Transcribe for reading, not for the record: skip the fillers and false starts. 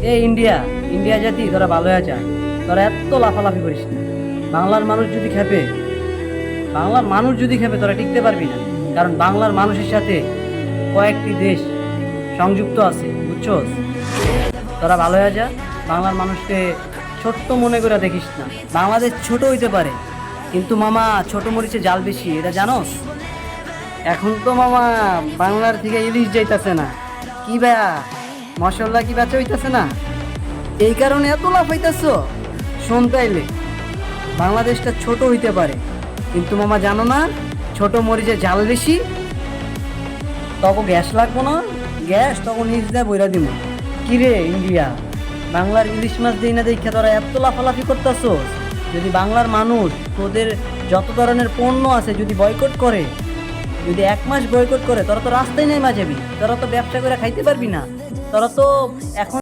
এ India India জাতি তোরা ভালো আছে, তোরা এত লাফালাফি করিস না। বাংলার মানুষ যদি খেপে বাংলার মানুষ যদি খেপে তোরা টিকতে পারবি না। কারণ বাংলার মানুষের সাথে কয়েকটি দেশ সংযুক্ত আছে, বুঝছস? তোরা ভালো হয়ে যা। বাংলার মানুষকে ছোট্ট মনে করে দেখিস না। বাংলাদেশ ছোট হইতে পারে, কিন্তু মামা ছোট মরিচে জাল বেশি, এটা জানোস? এখন তো মামা বাংলার থেকে ইলিশ যাইতাছে না, কি ভাইয়া মশলা কি বেচা হইতাছে না, এই কারণে এত লাভ হইতাছ। শোন তাইলে, বাংলাদেশটা ছোট হইতে পারে, কিন্তু মামা জানো না ছোট মরিচে জাল বেশি। তখন গ্যাস লাগবো না, গ্যাস তখন নিজ দেয় বইরা দিব। কিরে ইন্ডিয়া, বাংলার ইলিশ মাছ দিই না দেখে তোরা এত লাফালাফি করতেছ। যদি বাংলার মানুষ তোদের যত ধরনের পণ্য আছে যদি বয়কট করে, যদি 1 মাস বয়কট করে, তোরা তো রাস্তায় নেমে যাবি, তোরা তো ব্যবসা করে খাইতে পারবি না। তোরা তো এখন